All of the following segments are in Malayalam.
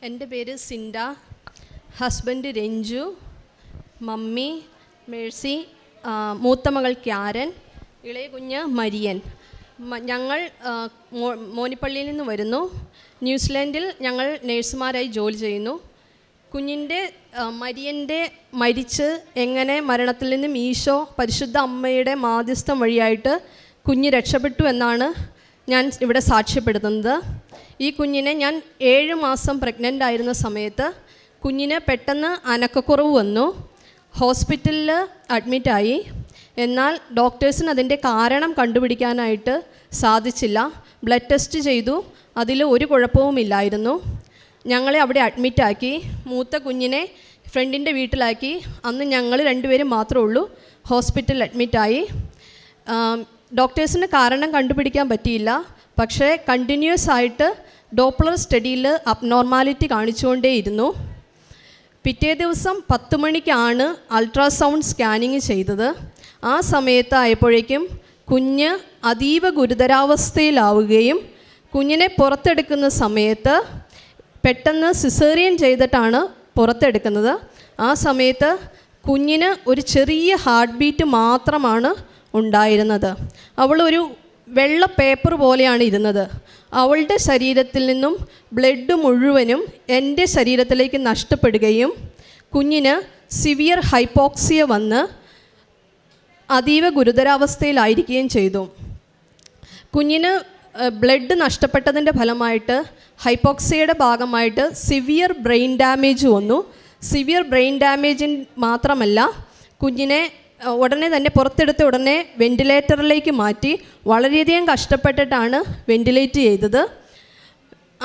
എൻ്റെ പേര് Sinda, husband Ranju, mummy Mercy, മൂത്ത മകൾ ക്യാരൻ, ഇളയ കുഞ്ഞ് മരിയൻ. ഞങ്ങൾ മോനിപ്പള്ളിയിൽ നിന്ന് വരുന്നു. ന്യൂസിലാൻഡിൽ ഞങ്ങൾ നേഴ്സുമാരായി ജോലി ചെയ്യുന്നു. കുഞ്ഞിൻ്റെ മരിയൻ്റെ മരിച്ച് എങ്ങനെ മരണത്തിൽ നിന്നും ഈശോ പരിശുദ്ധ അമ്മയുടെ മാധ്യസ്ഥം വഴിയായിട്ട് കുഞ്ഞ് രക്ഷപ്പെട്ടു എന്നാണ് ഞാൻ ഇവിടെ സാക്ഷ്യപ്പെടുത്തുന്നത്. ഈ കുഞ്ഞിനെ ഞാൻ 7 മാസം പ്രഗ്നൻ്റ് ആയിരുന്ന സമയത്ത് കുഞ്ഞിന് പെട്ടെന്ന് അനക്കക്കുറവ് വന്നു. ഹോസ്പിറ്റലിൽ അഡ്മിറ്റായി. എന്നാൽ ഡോക്ടേഴ്സിന് അതിൻ്റെ കാരണം കണ്ടുപിടിക്കാനായിട്ട് സാധിച്ചില്ല. ബ്ലഡ് ടെസ്റ്റ് ചെയ്തു, അതിൽ ഒരു കുഴപ്പവുമില്ലായിരുന്നു. ഞങ്ങളെ അവിടെ അഡ്മിറ്റാക്കി. മൂത്ത കുഞ്ഞിനെ ഫ്രണ്ടിൻ്റെ വീട്ടിലാക്കി. അന്ന് ഞങ്ങൾ 2 പേരും മാത്രമേ ഉള്ളൂ ഹോസ്പിറ്റലിൽ അഡ്മിറ്റായി. ഡോക്ടേഴ്സിന് കാരണം കണ്ടുപിടിക്കാൻ പറ്റിയില്ല. പക്ഷേ കണ്ടിന്യൂസ് ആയിട്ട് ഡോപ്ലർ സ്റ്റഡിയിൽ അബ്നോർമാലിറ്റി കാണിച്ചുകൊണ്ടേയിരുന്നു. പിറ്റേ ദിവസം 10 മണിക്കാണ് അൾട്രാസൗണ്ട് സ്കാനിങ് ചെയ്തത്. ആ സമയത്തായപ്പോഴേക്കും കുഞ്ഞ് അതീവ ഗുരുതരാവസ്ഥയിലാവുകയും കുഞ്ഞിനെ പുറത്തെടുക്കുന്ന സമയത്ത് പെട്ടെന്ന് സിസേറിയൻ ചെയ്തിട്ടാണ് പുറത്തെടുക്കുന്നത്. ആ സമയത്ത് കുഞ്ഞിന് ഒരു ചെറിയ ഹാർട്ട് ബീറ്റ് മാത്രമാണ് ഉണ്ടായിരുന്നത്. അവളൊരു വെള്ള പേപ്പർ പോലെയാണ് ഇരുന്നത്. അവളുടെ ശരീരത്തിൽ നിന്നും ബ്ലഡ് മുഴുവനും എൻ്റെ ശരീരത്തിലേക്ക് നഷ്ടപ്പെടുകയും കുഞ്ഞിന് സിവിയർ ഹൈപ്പോക്സിയ വന്ന് അതീവ ഗുരുതരാവസ്ഥയിലായിരിക്കുകയും ചെയ്തു. കുഞ്ഞിന് ബ്ലഡ് നഷ്ടപ്പെട്ടതിൻ്റെ ഫലമായിട്ട് ഹൈപ്പോക്സിയയുടെ ഭാഗമായിട്ട് സിവിയർ ബ്രെയിൻ ഡാമേജ് വന്നു. സിവിയർ ബ്രെയിൻ ഡാമേജിന് മാത്രമല്ല, കുഞ്ഞിനെ ഉടനെ തന്നെ പുറത്തെടുത്ത ഉടനെ വെൻറ്റിലേറ്ററിലേക്ക് മാറ്റി. വളരെയധികം കഷ്ടപ്പെട്ടിട്ടാണ് വെൻറ്റിലേറ്റ് ചെയ്തത്.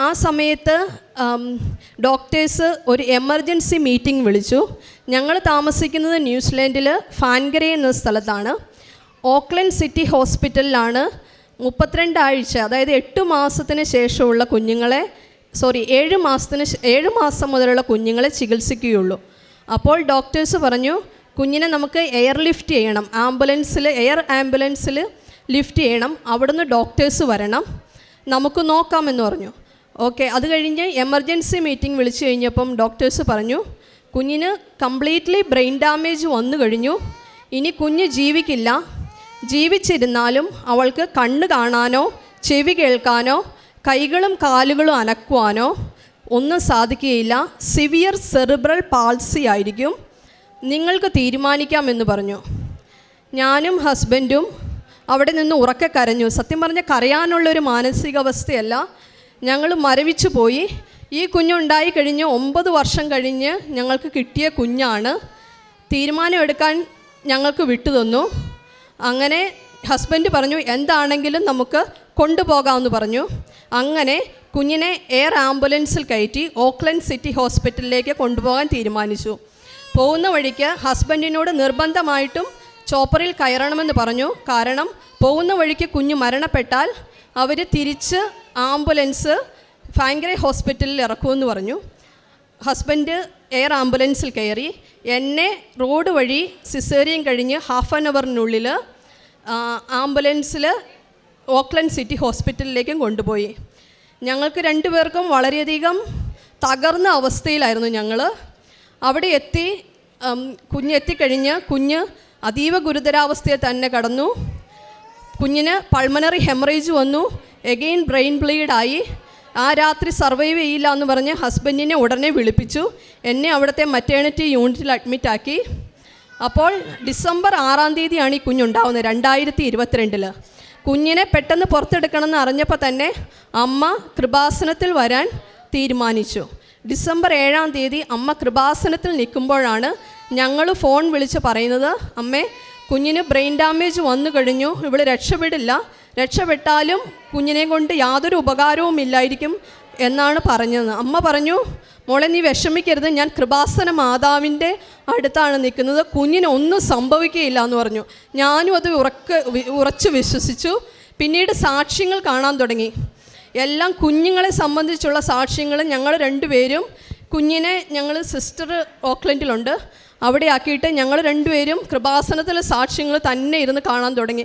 ആ സമയത്ത് ഡോക്ടേഴ്സ് ഒരു എമർജൻസി മീറ്റിംഗ് വിളിച്ചു. ഞങ്ങൾ താമസിക്കുന്നത് ന്യൂസിലാൻഡിൽ ഫാൻഗരെ എന്ന സ്ഥലത്താണ്. ഓക്ലൻഡ് സിറ്റി ഹോസ്പിറ്റലിലാണ് 32 ആഴ്ച, അതായത് 8 മാസത്തിന് ശേഷമുള്ള കുഞ്ഞുങ്ങളെ 7 മാസം മുതലുള്ള കുഞ്ഞുങ്ങളെ ചികിത്സിക്കുകയുള്ളൂ. അപ്പോൾ ഡോക്ടേഴ്സ് പറഞ്ഞു, കുഞ്ഞിനെ നമുക്ക് എയർ ലിഫ്റ്റ് ചെയ്യണം, എയർ ആംബുലൻസിൽ ലിഫ്റ്റ് ചെയ്യണം, അവിടുന്ന് ഡോക്ടേഴ്സ് വരണം, നമുക്ക് നോക്കാമെന്ന് പറഞ്ഞു. ഓക്കെ, അത് കഴിഞ്ഞ് എമർജൻസി മീറ്റിംഗ് വിളിച്ചു കഴിഞ്ഞപ്പം ഡോക്ടേഴ്സ് പറഞ്ഞു, കുഞ്ഞിന് കംപ്ലീറ്റ്ലി ബ്രെയിൻ ഡാമേജ് വന്നു കഴിഞ്ഞു, ഇനി കുഞ്ഞ് ജീവിക്കില്ല. ജീവിച്ചിരുന്നാലും അവൾക്ക് കണ്ണ് കാണാനോ ചെവി കേൾക്കാനോ കൈകളും കാലുകളും അനക്കുവാനോ ഒന്നും സാധിക്കുകയില്ല. സിവിയർ സെറിബ്രൽ പാൾസി ആയിരിക്കും, നിങ്ങൾക്ക് തീരുമാനിക്കാമെന്ന് പറഞ്ഞു. ഞാനും ഹസ്ബൻഡും അവിടെ നിന്ന് ഉറക്കെ കരഞ്ഞു. സത്യം പറഞ്ഞാൽ കരയാനുള്ളൊരു മാനസികാവസ്ഥയല്ല, ഞങ്ങൾ മരവിച്ചു പോയി. ഈ കുഞ്ഞുണ്ടായി കഴിഞ്ഞ് 9 വർഷം കഴിഞ്ഞ് ഞങ്ങൾക്ക് കിട്ടിയ കുഞ്ഞാണ്. തീരുമാനം എടുക്കാൻ ഞങ്ങൾക്ക് വിട്ടുതന്നു. അങ്ങനെ ഹസ്ബൻഡ് പറഞ്ഞു, എന്താണെങ്കിലും നമുക്ക് കൊണ്ടുപോകാമെന്ന് പറഞ്ഞു. അങ്ങനെ കുഞ്ഞിനെ എയർ ആംബുലൻസിൽ കയറ്റി ഓക്ലൻഡ് സിറ്റി ഹോസ്പിറ്റലിലേക്ക് കൊണ്ടുപോകാൻ തീരുമാനിച്ചു. പോകുന്ന വഴിക്ക് ഹസ്ബൻഡിനോട് നിർബന്ധമായിട്ടും ചോപ്പറിൽ കയറണമെന്ന് പറഞ്ഞു. കാരണം പോകുന്ന വഴിക്ക് കുഞ്ഞ് മരണപ്പെട്ടാൽ അവർ തിരിച്ച് ആംബുലൻസ് ഫാൻഗരെ ഹോസ്പിറ്റലിൽ ഇറക്കുമെന്ന് പറഞ്ഞു. ഹസ്ബൻഡ് എയർ ആംബുലൻസിൽ കയറി. എന്നെ റോഡ് വഴി സിസേറിയൻ കഴിഞ്ഞ് ഹാഫ് ആൻ അവറിനുള്ളിൽ ആംബുലൻസിൽ ഓക്ലൻഡ് സിറ്റി ഹോസ്പിറ്റലിലേക്കും കൊണ്ടുപോയി. ഞങ്ങൾക്ക് 2 പേർക്കും വളരെയധികം തകർന്ന അവസ്ഥയിലായിരുന്നു. ഞങ്ങൾ അവിടെ എത്തി. എത്തിക്കഴിഞ്ഞ് കുഞ്ഞ് അതീവ ഗുരുതരാവസ്ഥയെ തന്നെ കടന്നു. കുഞ്ഞിന് പൾമണറി ഹെമറേജ് വന്നു. എഗെയിൻ ബ്രെയിൻ ബ്ലീഡായി. ആ രാത്രി സർവൈവ് ചെയ്യില്ല എന്ന് പറഞ്ഞ് ഹസ്ബൻഡിനെ ഉടനെ വിളിപ്പിച്ചു. എന്നെ അവിടുത്തെ മറ്റേണിറ്റി യൂണിറ്റിൽ അഡ്മിറ്റാക്കി. അപ്പോൾ ഡിസംബർ 6-ാം തീയതിയാണ് ഈ കുഞ്ഞുണ്ടാവുന്നത്, 2022. കുഞ്ഞിനെ പെട്ടെന്ന് പുറത്തെടുക്കണമെന്ന് അറിഞ്ഞപ്പോൾ തന്നെ അമ്മ കൃപാസനത്തിൽ വരാൻ തീരുമാനിച്ചു. ഡിസംബർ 7-ാം തീയതി അമ്മ കൃപാസനത്തിൽ നിൽക്കുമ്പോഴാണ് ഞങ്ങൾ ഫോൺ വിളിച്ച് പറയുന്നത്, അമ്മേ, കുഞ്ഞിന് ബ്രെയിൻ ഡാമേജ് വന്നു കഴിഞ്ഞു, ഇവൾ രക്ഷപ്പെടില്ല, രക്ഷപ്പെട്ടാലും കുഞ്ഞിനെ കൊണ്ട് യാതൊരു ഉപകാരവും ഇല്ലായിരിക്കും എന്നാണ് പറഞ്ഞത്. അമ്മ പറഞ്ഞു, മോളെ നീ വിഷമിക്കരുത്, ഞാൻ കൃപാസന മാതാവിൻ്റെ അടുത്താണ് നിൽക്കുന്നത്, കുഞ്ഞിനൊന്നും സംഭവിക്കുകയില്ല എന്ന് പറഞ്ഞു. ഞാനും അത് ഉറച്ചു വിശ്വസിച്ചു. പിന്നീട് സാക്ഷ്യങ്ങൾ കാണാൻ തുടങ്ങി. എല്ലാം കുഞ്ഞുങ്ങളെ സംബന്ധിച്ചുള്ള സാക്ഷ്യങ്ങൾ. ഞങ്ങൾ 2 പേരും കുഞ്ഞിനെ, ഞങ്ങൾ സിസ്റ്റർ ഓക്ലൻഡിലുണ്ട്, അവിടെ ആക്കിയിട്ട് ഞങ്ങൾ 2 പേരും കൃപാസനത്തിലെ സാക്ഷ്യങ്ങൾ തന്നെ ഇരുന്ന് കാണാൻ തുടങ്ങി.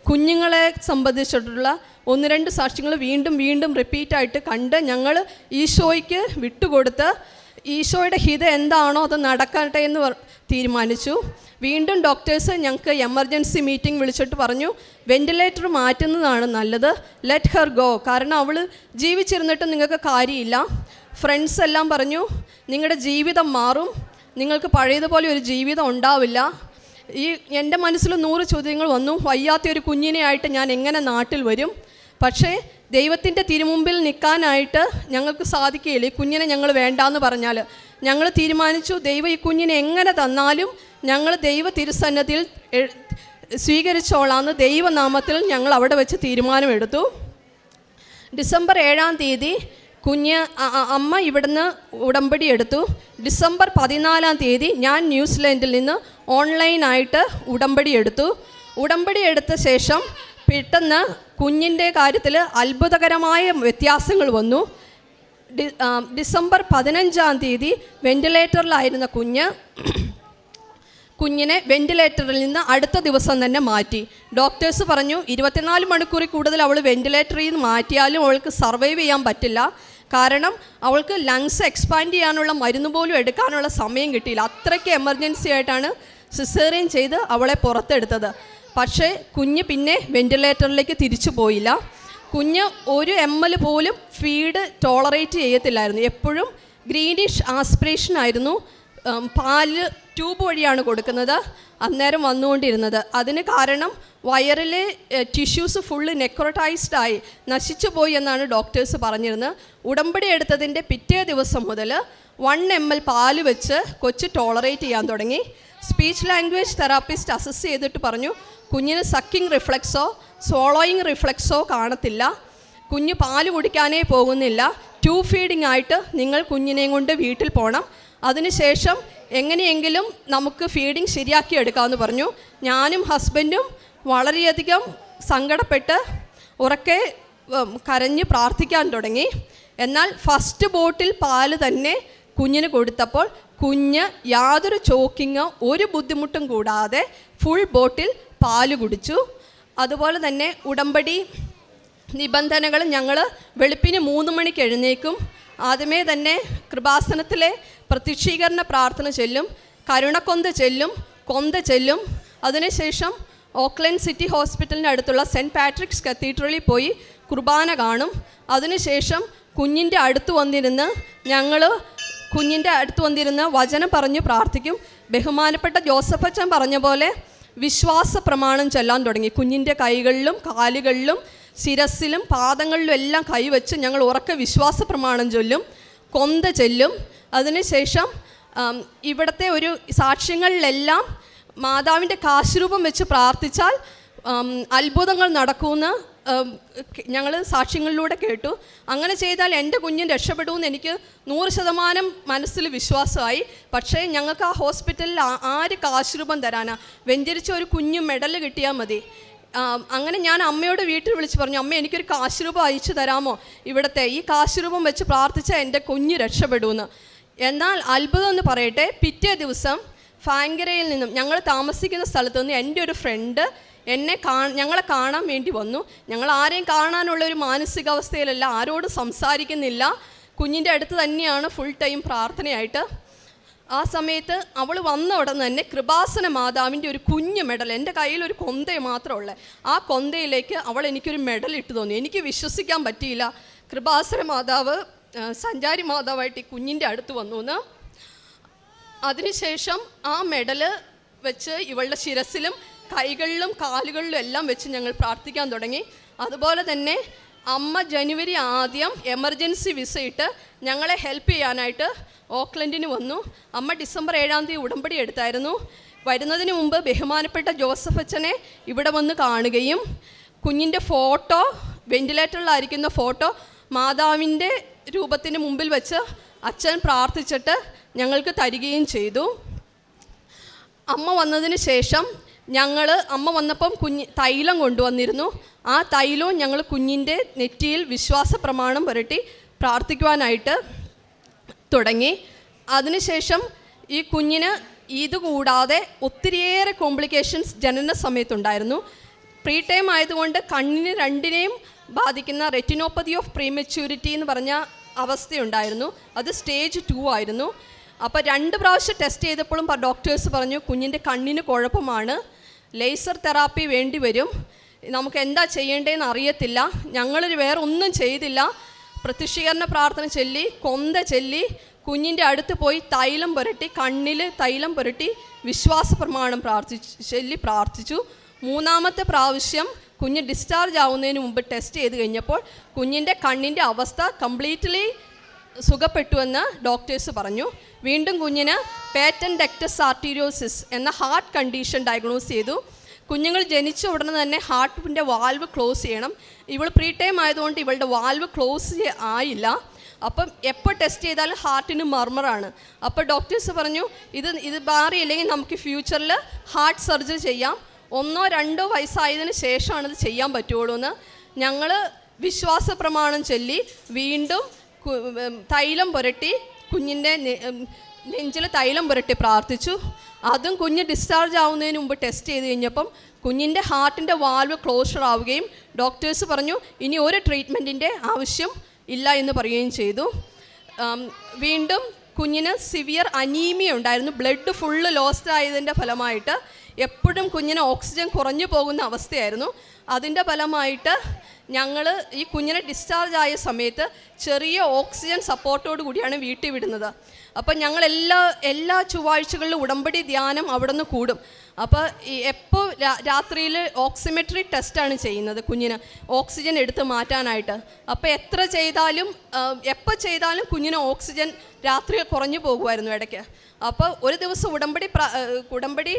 കുഞ്ഞുങ്ങളെ സംബന്ധിച്ചിട്ടുള്ള 1-2 സാക്ഷ്യങ്ങൾ വീണ്ടും വീണ്ടും റിപ്പീറ്റായിട്ട് കണ്ട് ഞങ്ങൾ ഈശോയ്ക്ക് വിട്ടുകൊടുത്ത് ഈശോയുടെ ഹിതം എന്താണോ അത് നടക്കട്ടെ എന്ന് തീരുമാനിച്ചു. വീണ്ടും ഡോക്ടേഴ്സ് ഞങ്ങൾക്ക് എമർജൻസി മീറ്റിംഗ് വിളിച്ചിട്ട് പറഞ്ഞു, വെൻറ്റിലേറ്റർ മാറ്റുന്നതാണ് നല്ലത്, ലെറ്റ് ഹെർ ഗോ. കാരണം അവൾ ജീവിച്ചിരുന്നിട്ട് നിങ്ങൾക്ക് കാര്യമില്ല. ഫ്രണ്ട്സ് എല്ലാം പറഞ്ഞു, നിങ്ങളുടെ ജീവിതം മാറും, നിങ്ങൾക്ക് പഴയതുപോലെ ഒരു ജീവിതം ഉണ്ടാവില്ല. എൻ്റെ മനസ്സിൽ 100 ചോദ്യങ്ങൾ വന്നു. വയ്യാത്തൊരു കുഞ്ഞിനെ ആയിട്ട് ഞാൻ എങ്ങനെ നാട്ടിൽ വരും? പക്ഷേ ദൈവത്തിൻ്റെ തിരുമുമ്പിൽ നിൽക്കാനായിട്ട് ഞങ്ങൾക്ക് സാധിക്കുകയില്ല. ഈ കുഞ്ഞിനെ ഞങ്ങൾ വേണ്ടാന്ന് പറഞ്ഞാൽ ഞങ്ങൾ തീരുമാനിച്ചു, ദൈവം ഈ കുഞ്ഞിനെ എങ്ങനെ തന്നാലും ഞങ്ങൾ ദൈവ തിരുസന്നതിയിൽ സ്വീകരിച്ചോളാന്ന് ദൈവനാമത്തിൽ ഞങ്ങൾ അവിടെ വെച്ച് തീരുമാനമെടുത്തു. ഡിസംബർ 7-ാം തീയതി അമ്മ ഇവിടുന്ന് ഉടമ്പടി എടുത്തു. ഡിസംബർ 14-ാം തീയതി ഞാൻ ന്യൂസിലൻഡിൽ നിന്ന് ഓൺലൈനായിട്ട് ഉടമ്പടി എടുത്തു. ഉടമ്പടി എടുത്ത ശേഷം പെട്ടെന്ന് കുഞ്ഞിൻ്റെ കാര്യത്തിൽ അത്ഭുതകരമായ വ്യത്യാസങ്ങൾ വന്നു. ഡിസംബർ 15-ാം തീയതി വെൻറ്റിലേറ്ററിലായിരുന്ന കുഞ്ഞിനെ വെൻറ്റിലേറ്ററിൽ നിന്ന് അടുത്ത ദിവസം തന്നെ മാറ്റി. ഡോക്ടേഴ്സ് പറഞ്ഞു 24 മണിക്കൂറിൽ കൂടുതൽ അവൾ വെൻറ്റിലേറ്ററിൽ നിന്ന് മാറ്റിയാലും അവൾക്ക് സർവൈവ് ചെയ്യാൻ പറ്റില്ല. കാരണം അവൾക്ക് ലങ്സ് എക്സ്പാൻഡ് ചെയ്യാനുള്ള മരുന്ന് പോലും എടുക്കാനുള്ള സമയം കിട്ടിയില്ല. അത്രയ്ക്ക് എമർജൻസി ആയിട്ടാണ് സിസേറിയൻ ചെയ്ത് അവളെ പുറത്തെടുത്തത്. പക്ഷേ കുഞ്ഞ് പിന്നെ വെൻറ്റിലേറ്ററിലേക്ക് തിരിച്ചു പോയില്ല. കുഞ്ഞ് 1 ml പോലും ഫീഡ് ടോളറേറ്റ് ചെയ്യത്തില്ലായിരുന്നു. എപ്പോഴും ഗ്രീനിഷ് ആസ്പിറേഷൻ ആയിരുന്നു. പാല് ട്യൂബ് വഴിയാണ് കൊടുക്കുന്നത് അന്നേരം വന്നുകൊണ്ടിരുന്നത്. അതിന് കാരണം വയറിലെ ടിഷ്യൂസ് ഫുള്ള് നെക്രോട്ടൈസ്ഡായി നശിച്ചു പോയി എന്നാണ് ഡോക്ടേഴ്സ് പറഞ്ഞിരുന്നത്. ഉടമ്പടി എടുത്തതിൻ്റെ പിറ്റേ ദിവസം മുതൽ 1 ml പാല് വെച്ച് കൊച്ച് ടോളറേറ്റ് ചെയ്യാൻ തുടങ്ങി. സ്പീച്ച് ലാംഗ്വേജ് തെറാപ്പിസ്റ്റ് അസസ് ചെയ്തിട്ട് പറഞ്ഞു, കുഞ്ഞിന് സക്കിങ് റിഫ്ലെക്സോ സ്വോളോയിങ് റിഫ്ലെക്സോ കാണത്തില്ല, കുഞ്ഞ് പാല് കുടിക്കാനേ പോകുന്നില്ല, ട്യൂബ് ഫീഡിംഗ് ആയിട്ട് നിങ്ങൾ കുഞ്ഞിനെയും കൊണ്ട് വീട്ടിൽ പോകണം, അതിനുശേഷം എങ്ങനെയെങ്കിലും നമുക്ക് ഫീഡിങ് ശരിയാക്കി എടുക്കാമെന്ന് പറഞ്ഞു. ഞാനും ഹസ്ബൻഡും വളരെയധികം സങ്കടപ്പെട്ട് ഉറക്കെ കരഞ്ഞ് പ്രാർത്ഥിക്കാൻ തുടങ്ങി. എന്നാൽ ഫസ്റ്റ് ബോട്ടിൽ പാല് തന്നെ കുഞ്ഞിന് കൊടുത്തപ്പോൾ കുഞ്ഞ് യാതൊരു ചോക്കിങ്ങോ ഒരു ബുദ്ധിമുട്ടും കൂടാതെ ഫുൾ ബോട്ടിൽ പാല് കുടിച്ചു. അതുപോലെ തന്നെ ഉടമ്പടി നിബന്ധനകൾ ഞങ്ങൾ വെളുപ്പിന് 3 മണിക്ക് എഴുന്നേക്കും. ആദ്യമേ തന്നെ കൃപാസനത്തിലെ പ്രത്യക്ഷീകരണ പ്രാർത്ഥന ചെല്ലും, കരുണക്കൊന്ത ചെല്ലും, കൊന്ത ചെല്ലും. അതിനുശേഷം ഓക്ലൻഡ് സിറ്റി ഹോസ്പിറ്റലിൻ്റെ അടുത്തുള്ള സെൻറ്റ് പാട്രിക്സ് കത്തീഡ്രലിൽ പോയി കുർബാന കാണും. അതിനുശേഷം കുഞ്ഞിൻ്റെ അടുത്ത് വന്നിരുന്ന് വചനം പറഞ്ഞ് പ്രാർത്ഥിക്കും. ബഹുമാനപ്പെട്ട ജോസഫ് അച്ഛൻ പറഞ്ഞ പോലെ വിശ്വാസ പ്രമാണം ചൊല്ലാൻ തുടങ്ങി. കുഞ്ഞിൻ്റെ കൈകളിലും കാലുകളിലും ശിരസിലും പാദങ്ങളിലും എല്ലാം കൈവച്ച് ഞങ്ങൾ ഉറക്കെ വിശ്വാസ പ്രമാണം ചൊല്ലും, കൊന്ത ചെല്ലും. അതിനുശേഷം ഇവിടുത്തെ ഒരു സാക്ഷ്യങ്ങളിലെല്ലാം മാതാവിൻ്റെ കാശുരൂപം വെച്ച് പ്രാർത്ഥിച്ചാൽ അത്ഭുതങ്ങൾ നടക്കുമെന്ന് ഞങ്ങൾ സാക്ഷ്യങ്ങളിലൂടെ കേട്ടു. അങ്ങനെ ചെയ്താൽ എൻ്റെ കുഞ്ഞിന് രക്ഷപ്പെടുമെന്ന് എനിക്ക് 100% മനസ്സിൽ വിശ്വാസമായി. പക്ഷേ ഞങ്ങൾക്ക് ആ ഹോസ്പിറ്റലിൽ ആര് കാശുരൂപം തരാനാ? വെഞ്ചരിച്ച ഒരു കുഞ്ഞ് മെഡൽ കിട്ടിയാൽ മതി. അങ്ങനെ ഞാൻ അമ്മയോട് വീട്ടിൽ വിളിച്ച് പറഞ്ഞു, അമ്മ എനിക്കൊരു കാശുരൂപം അയച്ചു തരാമോ? ഇവിടുത്തെ ഈ കാശുരൂപം വെച്ച് പ്രാർത്ഥിച്ചാൽ എൻ്റെ കുഞ്ഞ് രക്ഷപ്പെടുമെന്ന്. എന്നാൽ അത്ഭുതം എന്ന് പറയട്ടെ, പിറ്റേ ദിവസം ഫാങ്കരയിൽ നിന്നും ഞങ്ങൾ താമസിക്കുന്ന സ്ഥലത്ത് നിന്ന് എൻ്റെ ഒരു ഫ്രണ്ട് ഞങ്ങളെ കാണാൻ വേണ്ടി വന്നു. ഞങ്ങൾ ആരെയും കാണാനുള്ള ഒരു മാനസികാവസ്ഥയിലല്ല, ആരോടും സംസാരിക്കുന്നില്ല, കുഞ്ഞിൻ്റെ അടുത്ത് തന്നെയാണ് ഫുൾ ടൈം പ്രാർത്ഥനയായിട്ട്. ആ സമയത്ത് അവൾ വന്ന ഉടനെ തന്നെ കൃപാസന മാതാവിൻ്റെ ഒരു കുഞ്ഞു മെഡൽ, എൻ്റെ കയ്യിൽ ഒരു കൊന്ത മാത്രമുള്ള ആ കൊന്തയിലേക്ക് അവൾ എനിക്കൊരു മെഡൽ ഇട്ട് തോന്നി. എനിക്ക് വിശ്വസിക്കാൻ പറ്റിയില്ല. കൃപാസന മാതാവ് സഞ്ചാരി മാതാവായിട്ട് ഈ കുഞ്ഞിൻ്റെ അടുത്ത് വന്നു എന്ന്. അതിനുശേഷം ആ മെഡൽ വെച്ച് ഇവളുടെ ശിരസിലും കൈകളിലും കാലുകളിലും എല്ലാം വെച്ച് ഞങ്ങൾ പ്രാർത്ഥിക്കാൻ തുടങ്ങി. അതുപോലെ തന്നെ അമ്മ ജനുവരി 1 എമർജൻസി വിസയിട്ട് ഞങ്ങളെ ഹെൽപ്പ് ചെയ്യാനായിട്ട് ഓക്ലൻഡിന് വന്നു. അമ്മ ഡിസംബർ 7-ാം തീയതി ഉടമ്പടി എടുത്തായിരുന്നു. വരുന്നതിന് മുമ്പ് ബഹുമാനപ്പെട്ട ജോസഫ് അച്ഛനെ ഇവിടെ വന്ന് കാണുകയും കുഞ്ഞിൻ്റെ ഫോട്ടോ, വെൻറ്റിലേറ്ററിലായിരിക്കുന്ന ഫോട്ടോ മാതാവിൻ്റെ രൂപത്തിന് മുമ്പിൽ വെച്ച് അച്ഛൻ പ്രാർത്ഥിച്ചിട്ട് ഞങ്ങൾക്ക് തരികയും ചെയ്തു. അമ്മ വന്നതിന് ശേഷം അമ്മ വന്നപ്പം തൈലം കൊണ്ടുവന്നിരുന്നു. ആ തൈലവും ഞങ്ങൾ കുഞ്ഞിൻ്റെ നെറ്റിയിൽ വിശ്വാസ പ്രമാണം പുരട്ടി പ്രാർത്ഥിക്കുവാനായിട്ട് തുടങ്ങി. അതിനുശേഷം ഈ കുഞ്ഞിന് ഇതുകൂടാതെ ഒത്തിരിയേറെ കോംപ്ലിക്കേഷൻസ് ജനന സമയത്തുണ്ടായിരുന്നു. പ്രീ ടൈം ആയതുകൊണ്ട് കണ്ണിന് രണ്ടിനെയും ബാധിക്കുന്ന റെറ്റിനോപ്പതി ഓഫ് പ്രീമെച്യൂരിറ്റി എന്ന് പറഞ്ഞ അവസ്ഥയുണ്ടായിരുന്നു. അത് സ്റ്റേജ് 2 ആയിരുന്നു. അപ്പോൾ 2 പ്രാവശ്യം ടെസ്റ്റ് ചെയ്തപ്പോഴും ഡോക്ടേഴ്സ് പറഞ്ഞു കുഞ്ഞിൻ്റെ കണ്ണിന് കുഴപ്പമാണ്, ലേസർ തെറാപ്പി വേണ്ടി വരും, നമുക്ക് എന്താ ചെയ്യേണ്ടതെന്ന് അറിയത്തില്ല. ഞങ്ങൾ വേറെ ഒന്നും ചെയ്തില്ല. പ്രത്യക്ഷീകരണ പ്രാർത്ഥന ചൊല്ലി, കൊന്ത ചൊല്ലി, കുഞ്ഞിൻ്റെ അടുത്ത് പോയി തൈലം പുരട്ടി, കണ്ണിൽ തൈലം പുരട്ടി വിശ്വാസ പ്രമാണം പ്രാർത്ഥിച്ചു. 3-ാമത്തെ പ്രാവശ്യം കുഞ്ഞ് ഡിസ്ചാർജ് ആവുന്നതിന് മുമ്പ് ടെസ്റ്റ് ചെയ്ത് കഴിഞ്ഞപ്പോൾ കുഞ്ഞിൻ്റെ കണ്ണിൻ്റെ അവസ്ഥ കംപ്ലീറ്റ്ലി സുഖപ്പെട്ടുവെന്ന് ഡോക്ടേഴ്സ് പറഞ്ഞു. വീണ്ടും കുഞ്ഞിന് പേറ്റന്റ് ഡക്ടസ് ആർട്ടീരിയോസിസ് എന്ന ഹാർട്ട് കണ്ടീഷൻ ഡയഗ്നോസ് ചെയ്തു. കുഞ്ഞുങ്ങൾ ജനിച്ച ഉടനെ തന്നെ ഹാർട്ടിൻ്റെ വാൽവ് ക്ലോസ് ചെയ്യണം. ഇവൾ പ്രീ ടൈം ആയതുകൊണ്ട് ഇവളുടെ വാൽവ് ക്ലോസ് ആയില്ല. അപ്പം എപ്പോൾ ടെസ്റ്റ് ചെയ്താലും ഹാർട്ടിന് മർമറാണ്. അപ്പോൾ ഡോക്ടേഴ്സ് പറഞ്ഞു ഇത് മാറിയില്ലെങ്കിൽ നമുക്ക് ഫ്യൂച്ചറിൽ ഹാർട്ട് സർജറി ചെയ്യാം, 1-2 വയസ്സായതിനു ശേഷമാണ് ഇത് ചെയ്യാൻ പറ്റുള്ളൂ എന്ന്. ഞങ്ങൾ വിശ്വാസ പ്രമാണം ചൊല്ലി വീണ്ടും തൈലം പുരട്ടി, കുഞ്ഞിൻ്റെ നെഞ്ചിൽ തൈലം പുരട്ടി പ്രാർത്ഥിച്ചു. അതും കുഞ്ഞ് ഡിസ്ചാർജ് ആവുന്നതിന് മുമ്പ് ടെസ്റ്റ് ചെയ്ത് കഴിഞ്ഞപ്പം കുഞ്ഞിൻ്റെ ഹാർട്ടിൻ്റെ വാൽവ് ക്ലോഷർ ആവുകയും ഡോക്ടേഴ്സ് പറഞ്ഞു ഇനി ഒരു ട്രീറ്റ്മെൻറ്റിൻ്റെ ആവശ്യം ഇല്ല എന്ന് പറയുകയും ചെയ്തു. വീണ്ടും കുഞ്ഞിന് സിവിയർ അനീമിയ ഉണ്ടായിരുന്നു. ബ്ലഡ് ഫുള്ള് ലോസ്റ്റ് ആയതിൻ്റെ ഫലമായിട്ട് എപ്പോഴും കുഞ്ഞിന് ഓക്സിജൻ കുറഞ്ഞു പോകുന്ന അവസ്ഥയായിരുന്നു. അതിൻ്റെ ഫലമായിട്ട് ഞങ്ങൾ ഈ കുഞ്ഞിനെ ഡിസ്ചാർജ് ആയ സമയത്ത് ചെറിയ ഓക്സിജൻ സപ്പോർട്ടോട് കൂടിയാണ് വീട്ടിൽ വിടുന്നത്. അപ്പം ഞങ്ങൾ എല്ലാ ചൊവ്വാഴ്ചകളിലും ഉടമ്പടി ധ്യാനം അവിടെ നിന്ന് കൂടും. അപ്പോൾ എപ്പോൾ രാത്രിയിൽ ഓക്സിമെട്രി ടെസ്റ്റാണ് ചെയ്യുന്നത് കുഞ്ഞിന് ഓക്സിജൻ എടുത്ത് മാറ്റാനായിട്ട്. അപ്പോൾ എപ്പോൾ ചെയ്താലും കുഞ്ഞിന് ഓക്സിജൻ രാത്രി കുറഞ്ഞു പോകുമായിരുന്നു ഇടയ്ക്ക്. അപ്പോൾ ഒരു ദിവസം ഉടമ്പടി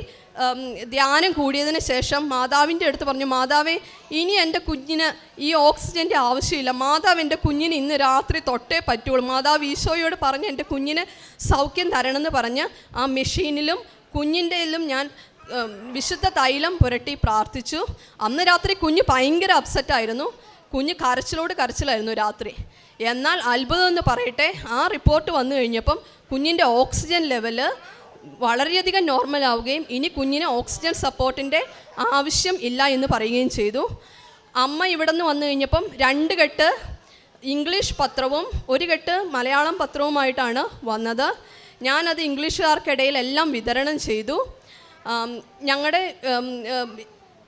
ധ്യാനം കൂടിയതിന് ശേഷം മാതാവിൻ്റെ അടുത്ത് പറഞ്ഞു, മാതാവേ ഇനി എൻ്റെ കുഞ്ഞിന് ഈ ഓക്സിജൻ്റെ ആവശ്യമില്ല, മാതാവ് എൻ്റെ കുഞ്ഞിന് ഇന്ന് രാത്രി തൊട്ടേ പറ്റുള്ളൂ, മാതാവ് ഈശോയോട് പറഞ്ഞ് എൻ്റെ കുഞ്ഞിന് സൗഖ്യം തരണമെന്ന് പറഞ്ഞ് ആ മെഷീനിലും കുഞ്ഞിൻ്റെയിലും ഞാൻ വിശുദ്ധ തൈലം പുരട്ടി പ്രാർത്ഥിച്ചു. അന്ന് രാത്രി കുഞ്ഞ് ഭയങ്കര അപ്സെറ്റായിരുന്നു. കുഞ്ഞ് കരച്ചിലായിരുന്നു രാത്രി. എന്നാൽ അത്ഭുതം എന്ന് പറയട്ടെ, ആ റിപ്പോർട്ട് വന്നു കഴിഞ്ഞപ്പം കുഞ്ഞിൻ്റെ ഓക്സിജൻ ലെവല് വളരെയധികം നോർമലാവുകയും ഇനി കുഞ്ഞിന് ഓക്സിജൻ സപ്പോർട്ടിൻ്റെ ആവശ്യം ഇല്ല എന്ന് പറയുകയും ചെയ്തു. അമ്മ ഇവിടെ നിന്ന് വന്നു കഴിഞ്ഞപ്പം 2 കെട്ട് ഇംഗ്ലീഷ് പത്രവും 1 കെട്ട് മലയാളം പത്രവുമായിട്ടാണ് വന്നത്. ഞാനത് ഇംഗ്ലീഷുകാർക്കിടയിൽ എല്ലാം വിതരണം ചെയ്തു. ഞങ്ങളുടെ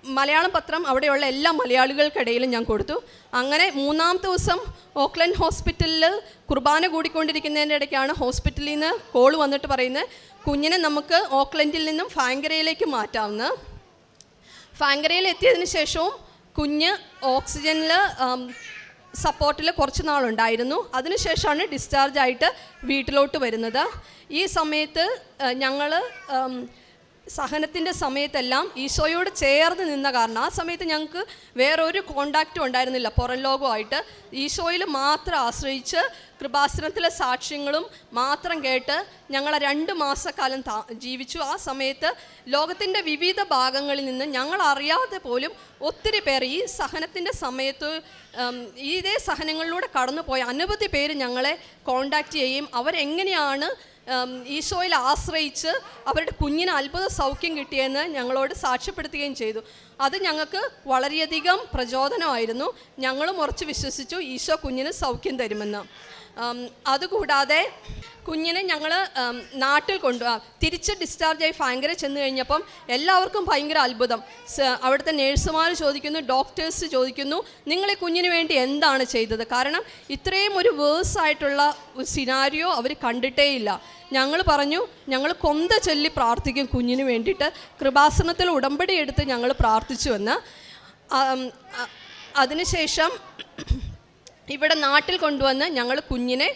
മലയാളം പത്രം അവിടെയുള്ള എല്ലാ മലയാളികൾക്കിടയിലും ഞാൻ കൊടുത്തു. അങ്ങനെ 3-ാമത്തെ ദിവസം ഓക്ലൻഡ് ഹോസ്പിറ്റലിൽ കുർബാന കൂടിക്കൊണ്ടിരിക്കുന്നതിൻ്റെ ഇടയ്ക്കാണ് ഹോസ്പിറ്റലിൽ നിന്ന് കോൾ വന്നിട്ട് പറയുന്നത് കുഞ്ഞിനെ നമുക്ക് ഓക്ലൻഡിൽ നിന്നും ഫാങ്കരയിലേക്ക് മാറ്റാമെന്ന്. ഫാങ്കരയിൽ എത്തിയതിന് ശേഷവും കുഞ്ഞ് ഓക്സിജനിൽ സപ്പോർട്ടിൽ കുറച്ച് നാളുണ്ടായിരുന്നു. അതിനുശേഷമാണ് ഡിസ്ചാർജ് ആയിട്ട് വീട്ടിലോട്ട് വരുന്നത്. ഈ സമയത്ത് ഞങ്ങൾ സഹനത്തിൻ്റെ സമയത്തെല്ലാം ഈശോയോട് ചേർന്ന് നിന്ന കാരണം ആ സമയത്ത് ഞങ്ങൾക്ക് വേറൊരു കോണ്ടാക്റ്റും ഉണ്ടായിരുന്നില്ല പുറം ലോകമായിട്ട്. ഈശോയിൽ മാത്രം ആശ്രയിച്ച് കൃപാസനത്തിലെ സാക്ഷ്യങ്ങളും മാത്രം കേട്ട് ഞങ്ങൾ 2 മാസക്കാലം ജീവിച്ചു. ആ സമയത്ത് ലോകത്തിൻ്റെ വിവിധ ഭാഗങ്ങളിൽ നിന്ന് ഞങ്ങൾ അറിയാതെ പോലും ഒത്തിരി പേർ ഈ സഹനത്തിൻ്റെ സമയത്ത് ഇതേ സഹനങ്ങളിലൂടെ കടന്നുപോയ അനവധി പേര് ഞങ്ങളെ കോണ്ടാക്റ്റ് ചെയ്യുകയും അവരെങ്ങനെയാണ് ഈശോയിൽ ആശ്രയിച്ച് അവരുടെ കുഞ്ഞിന് അത്ഭുത സൗഖ്യം കിട്ടിയെന്ന് ഞങ്ങളോട് സാക്ഷ്യപ്പെടുത്തുകയും ചെയ്തു. അത് ഞങ്ങൾക്ക് വളരെയധികം പ്രചോദനമായിരുന്നു. ഞങ്ങളും ഉറച്ച് വിശ്വസിച്ചു ഈശോ കുഞ്ഞിന് സൗഖ്യം തരുമെന്ന്. അതുകൂടാതെ കുഞ്ഞിനെ ഞങ്ങൾ നാട്ടിൽ തിരിച്ച് ഡിസ്ചാർജായി ഫാങ്കര ചെന്ന് കഴിഞ്ഞപ്പം എല്ലാവർക്കും ഭയങ്കര അത്ഭുതം. അവിടുത്തെ നേഴ്സുമാർ ചോദിക്കുന്നു, ഡോക്ടേഴ്സ് ചോദിക്കുന്നു, നിങ്ങൾ ഈ കുഞ്ഞിന് വേണ്ടി എന്താണ് ചെയ്തത്? കാരണം ഇത്രയും ഒരു വേഴ്സായിട്ടുള്ള സിനാരിയോ അവർ കണ്ടിട്ടേയില്ല. ഞങ്ങൾ പറഞ്ഞു ഞങ്ങൾ കൊന്ത ചൊല്ലി പ്രാർത്ഥിക്കും കുഞ്ഞിന് വേണ്ടിയിട്ട്, കൃപാസനത്തിൽ ഉടമ്പടി എടുത്ത് ഞങ്ങൾ പ്രാർത്ഥിച്ചുവെന്ന്. അതിനുശേഷം ഇവിടെ നാട്ടിൽ കൊണ്ടുവന്ന് ഞങ്ങൾ കുഞ്ഞിനെ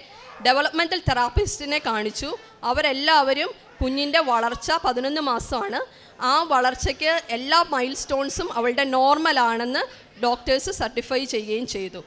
ഡെവലപ്മെൻറ്റൽ തെറാപ്പിസ്റ്റിനെ കാണിച്ചു. അവരെല്ലാവരും കുഞ്ഞിൻ്റെ വളർച്ച 11 മാസമാണ്. ആ വളർച്ചയ്ക്ക് എല്ലാ മൈൽ സ്റ്റോൺസും അവളുടെ നോർമലാണെന്ന് ഡോക്ടേഴ്സ് സർട്ടിഫൈ ചെയ്യുകയും ചെയ്തു.